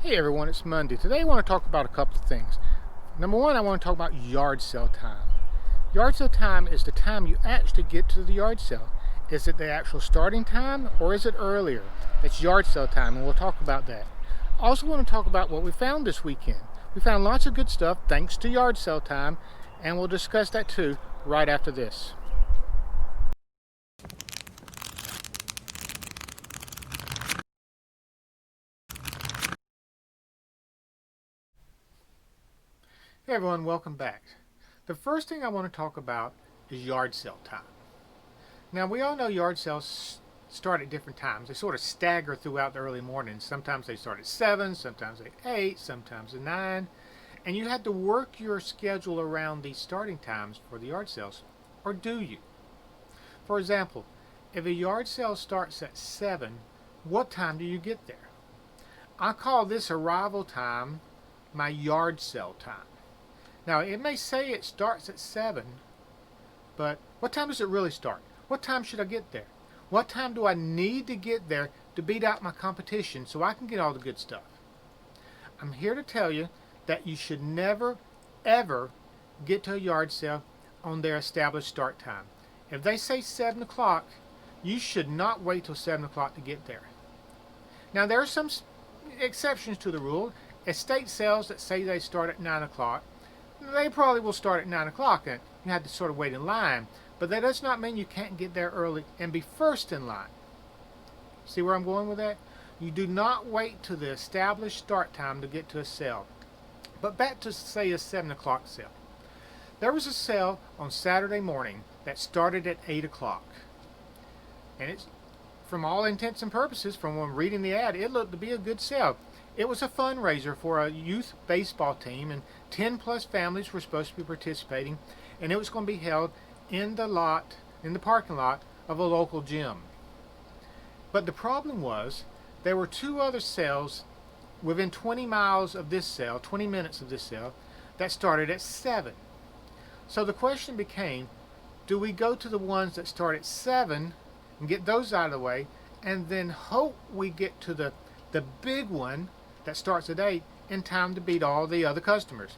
Hey everyone, it's Monday. Today I want to talk about a couple of things. Number one, I want to talk about yard sale time. Yard sale time is the time you actually get to the yard sale. Is it the actual starting time or is it earlier? It's yard sale time and we'll talk about that. I also want to talk about what we found this weekend. We found lots of good stuff thanks to yard sale time, and we'll discuss that too right after this. Hey everyone, welcome back. The first thing I want to talk about is yard sale time. Now we all know yard sales start at different times. They sort of stagger throughout the early mornings. Sometimes they start at 7, sometimes at 8, sometimes at 9. And you have to work your schedule around these starting times for the yard sales. Or do you? For example, if a yard sale starts at 7, what time do you get there? I call this arrival time my yard sale time. Now, it may say it starts at 7, but what time does it really start? What time should I get there? What time do I need to get there to beat out my competition so I can get all the good stuff? I'm here to tell you that you should never, ever get to a yard sale on their established start time. If they say 7 o'clock, you should not wait till 7 o'clock to get there. Now, there are some exceptions to the rule. Estate sales that say they start at 9 o'clock, they probably will start at 9 o'clock and you have to sort of wait in line. But that does not mean you can't get there early and be first in line. See where I'm going with that? You do not wait to the established start time to get to a sale. But back to, say, a 7 o'clock sale. There was a sale on Saturday morning that started at 8 o'clock. And it's, from all intents and purposes, from when reading the ad, it looked to be a good sale. It was a fundraiser for a youth baseball team, and 10 plus families were supposed to be participating, and it was going to be held in the parking lot of a local gym. But the problem was there were 2 other sales within 20 miles of this sale, 20 minutes of this sale, that started at 7. So the question became, do we go to the ones that start at 7 and get those out of the way, and then hope we get to the big one that starts at 8 in time to beat all the other customers?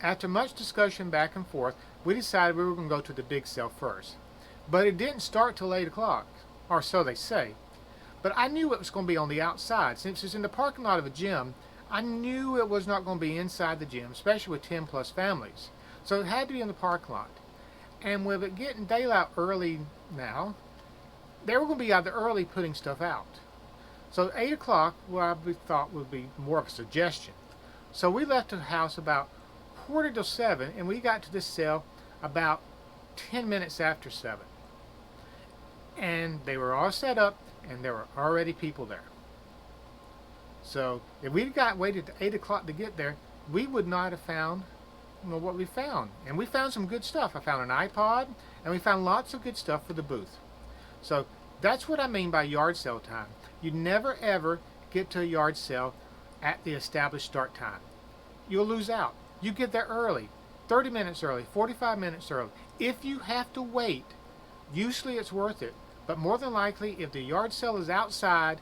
After much discussion back and forth, we decided we were going to go to the big sale first. But it didn't start till 8 o'clock, or so they say. But I knew it was going to be on the outside. Since it's in the parking lot of a gym, I knew it was not going to be inside the gym, especially with 10 plus families. So it had to be in the parking lot. And with it getting daylight early now, they were going to be out there early putting stuff out. So 8 o'clock, what I thought would be more of a suggestion. So we left the house about quarter till 7, and we got to this sale about 10 minutes after 7. And they were all set up, and there were already people there. So if we'd waited to 8 o'clock to get there, we would not have found what we found. And we found some good stuff. I found an iPod, and we found lots of good stuff for the booth. So that's what I mean by yard sale time. You never ever get to a yard sale at the established start time. You'll lose out. You get there early, 30 minutes early, 45 minutes early. If you have to wait, usually it's worth it. But more than likely, if the yard sale is outside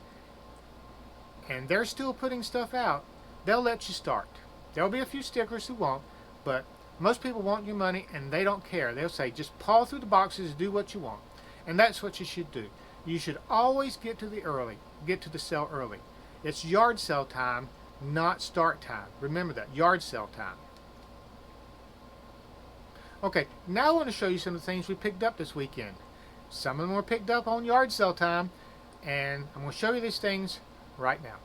and they're still putting stuff out, they'll let you start. There'll be a few sticklers who won't, but most people want your money and they don't care. They'll say, just paw through the boxes, do what you want. And that's what you should do. You should always get to the sale early. It's yard sale time, not start time. Remember that, yard sale time. Okay, now I want to show you some of the things we picked up this weekend. Some of them were picked up on yard sale time, and I'm going to show you these things right now.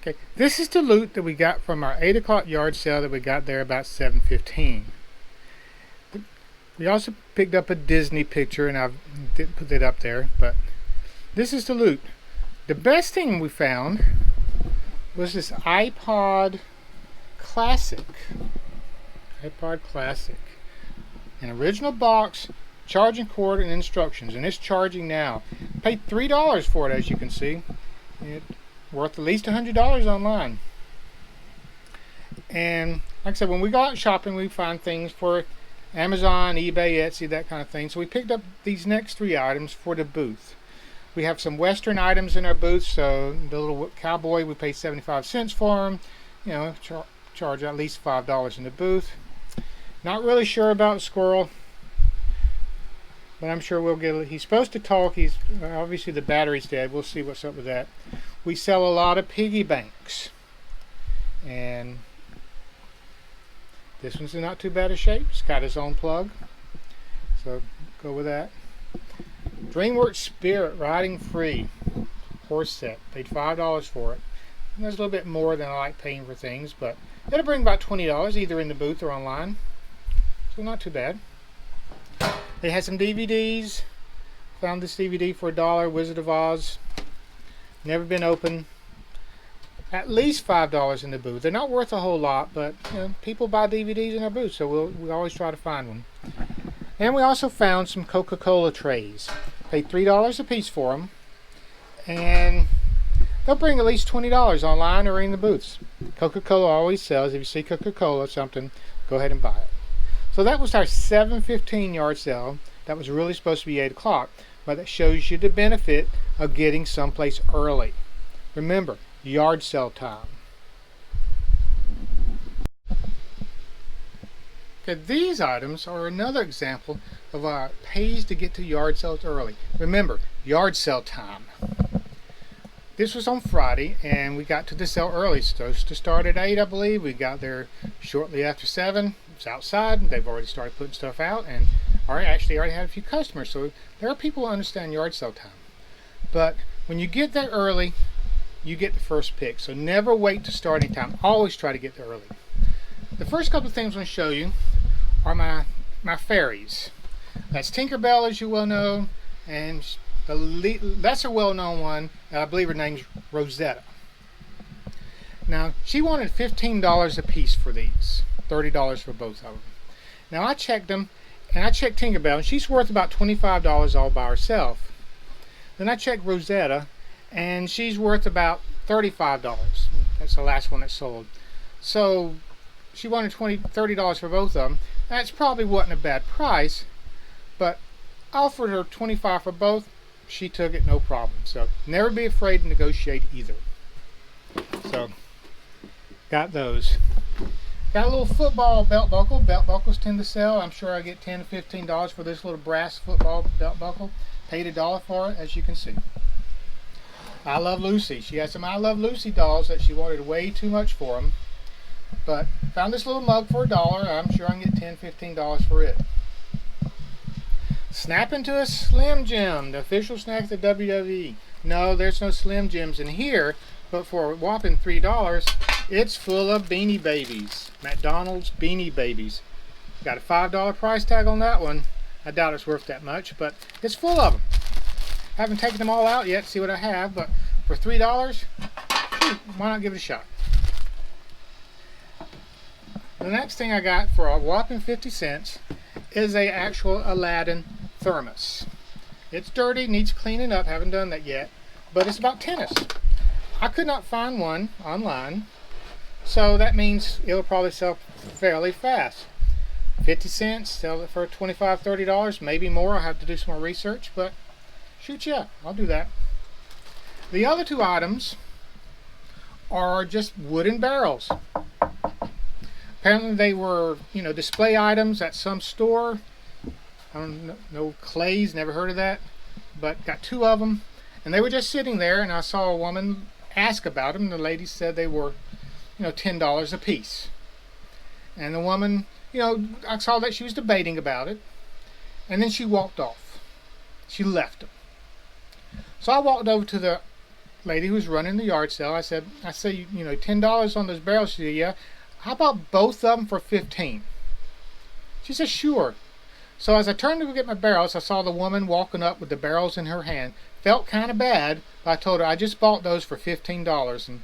Okay, this is the loot that we got from our 8 o'clock yard sale that we got there about 7:15. We also picked up a Disney picture, and I didn't put it up there, but this is the loot. The best thing we found was this iPod Classic. iPod Classic. An original box, charging cord, and instructions, and it's charging now. Paid $3 for it, as you can see. It's worth at least $100 online. And like I said, when we go out shopping, we find things for Amazon, eBay, Etsy, that kind of thing. So we picked up these next 3 items for the booth. We have some Western items in our booth, so the little cowboy, we pay 75 cents for him. You know, charge at least $5 in the booth. Not really sure about squirrel, but I'm sure we'll get it. He's supposed to talk. He's obviously the battery's dead. We'll see what's up with that. We sell a lot of piggy banks, and this one's in not too bad a shape. It's got its own plug, so go with that. DreamWorks Spirit Riding Free horse set. Paid $5 for it. And that's a little bit more than I like paying for things, but it'll bring about $20 either in the booth or online. So not too bad. They had some DVDs. Found this DVD for $1, Wizard of Oz. Never been open. At least $5 in the booth. They're not worth a whole lot, but you know, people buy DVDs in our booth, so we always try to find one. And we also found some Coca-Cola trays. Paid $3 a piece for them, and they'll bring at least $20 online or in the booths. Coca-Cola always sells. If you see Coca-Cola or something, go ahead and buy it. So that was our 7:15 yard sale. That was really supposed to be 8 o'clock, but that shows you the benefit of getting someplace early. Remember, yard sale time. Okay, these items are another example of why it pays to get to yard sales early. Remember, yard sale time. This was on Friday, and we got to the sale early. It's supposed to start at 8, I believe. We got there shortly after 7. It's outside. They've already started putting stuff out, and actually already had a few customers. So there are people who understand yard sale time. But when you get there early, you get the first pick. So never wait to starting time. Always try to get there early. The first couple of things I'm going to show you are my fairies. That's Tinkerbell, as you well know, and the lesser well-known one, I believe her name's Rosetta. Now, she wanted $15 a piece for these, $30 for both of them. Now, I checked them, and I checked Tinkerbell, and she's worth about $25 all by herself. Then I checked Rosetta, and she's worth about $35. That's the last one that sold. So she wanted $30 for both of them. That's probably wasn't a bad price, but I offered her $25 for both. She took it, no problem. So never be afraid to negotiate either. So got those. Got a little football belt buckle. Belt buckles tend to sell. I'm sure I get $10 to $15 for this little brass football belt buckle. Paid $1 for it, as you can see. I Love Lucy. She had some I Love Lucy dolls that she wanted way too much for them. But found this little mug for $1. I'm sure I can get $10, $15 for it. Snap into a Slim Jim, the official snack of the WWE. No, there's no Slim Jims in here, but for a whopping $3, it's full of Beanie Babies. McDonald's Beanie Babies. Got a $5 price tag on that one. I doubt it's worth that much, but it's full of them. Haven't taken them all out yet, see what I have, but for $3, why not give it a shot? The next thing I got for a whopping 50 cents is a actual Aladdin thermos. It's dirty, needs cleaning up, haven't done that yet, but it's about tennis. I could not find one online, so that means it'll probably sell fairly fast. 50 cents, sell it for $25, $30, maybe more. I'll have to do some more research, but shoot, yeah, I'll do that. The other two items are just wooden barrels. Apparently they were, display items at some store. I don't know, Clay's, never heard of that, but got two of them, and they were just sitting there, and I saw a woman ask about them. The lady said they were, $10 a piece, and the woman, I saw that she was debating about it, and then she walked off. She left them. So I walked over to the lady who was running the yard sale. I said, $10 on those barrels. She said, yeah. How about both of them for $15? She said, sure. So as I turned to go get my barrels, I saw the woman walking up with the barrels in her hand. Felt kind of bad, but I told her I just bought those for $15, and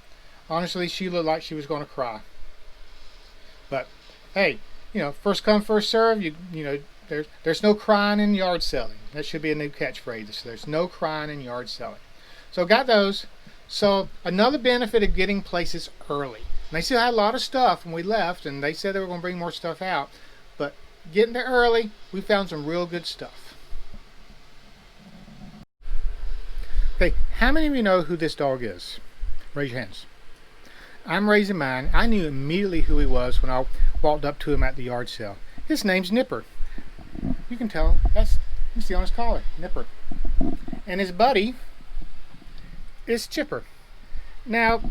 honestly, she looked like she was going to cry. But hey, first come, first serve. There's no crying in yard selling. That should be a new catchphrase. So there's no crying in yard selling. So got those. So another benefit of getting places early. And they still had a lot of stuff when we left, and they said they were going to bring more stuff out. But getting there early, we found some real good stuff. Okay, how many of you know who this dog is? Raise your hands. I'm raising mine. I knew immediately who he was when I walked up to him at the yard sale. His name's Nipper. You can tell. You see on his collar, Nipper. And his buddy is Chipper. Now,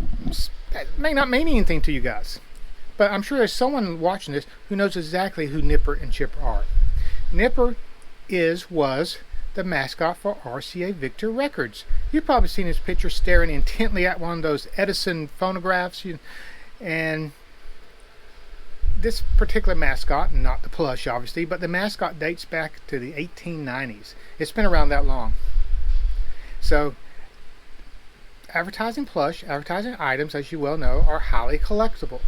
that may not mean anything to you guys, but I'm sure there's someone watching this who knows exactly who Nipper and Chipper are. Nipper was the mascot for RCA Victor Records. You've probably seen his picture staring intently at one of those Edison phonographs. And this particular mascot, not the plush obviously, but the mascot dates back to the 1890s. It's been around that long. So advertising items, as you well know, are highly collectible.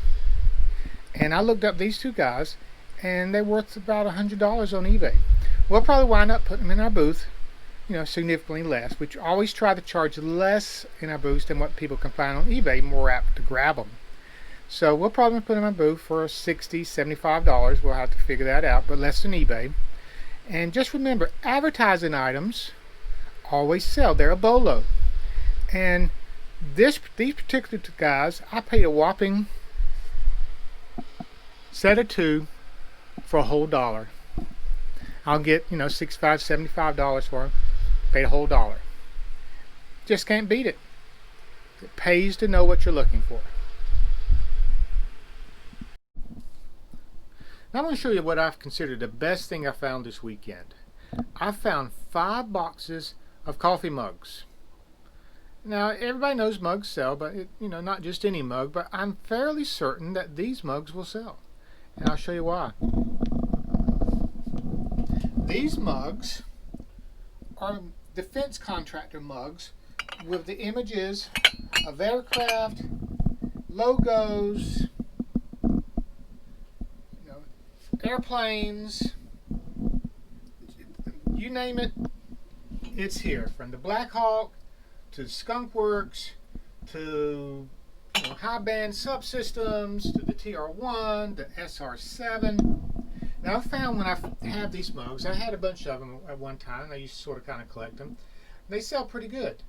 And I looked up these two guys, and they're worth about $100 on eBay. We'll probably wind up putting them in our booth, significantly less. We always try to charge less in our booths than what people can find on eBay, more apt to grab them. So we'll probably put them in our booth for $60, $75. We'll have to figure that out, but less than eBay. And just remember, advertising items always sell. They're a bolo. And these particular guys, I paid a whopping set of two for a whole dollar. I'll get, $65, $75 for them. Paid a whole dollar. Just can't beat it. It pays to know what you're looking for. Now I'm going to show you what I've considered the best thing I found this weekend. I found 5 boxes of coffee mugs. Now everybody knows mugs sell, but not just any mug, but I'm fairly certain that these mugs will sell. And I'll show you why. These mugs are defense contractor mugs with the images of aircraft, logos, airplanes, you name it, it's here. From the Black Hawk to the Skunk Works to high band subsystems to the TR1, the SR7. Now I found when I have these mugs, I had a bunch of them at one time. I used to sort of kind of collect them. They sell pretty good.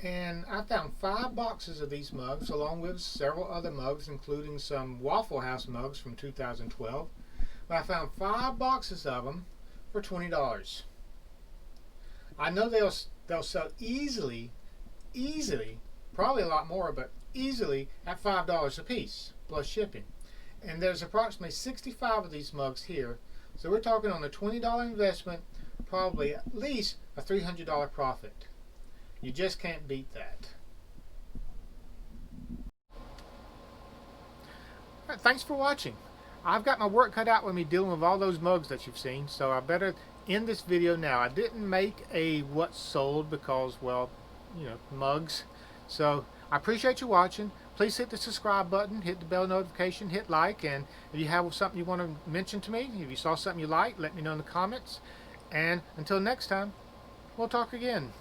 And I found 5 boxes of these mugs along with several other mugs, including some Waffle House mugs from 2012. But I found 5 boxes of them for $20. I know they'll sell easily, probably a lot more, but easily at $5 a piece plus shipping. And there's approximately 65 of these mugs here, so we're talking on a $20 investment, probably at least a $300 profit. You just can't beat that. All right, thanks for watching. I've got my work cut out with me dealing with all those mugs that you've seen, so I better end this video now. I didn't make a what's sold because, well, mugs. So I appreciate you watching. Please hit the subscribe button, hit the bell notification, hit like, and if you have something you want to mention to me, if you saw something you like, let me know in the comments. And until next time, we'll talk again.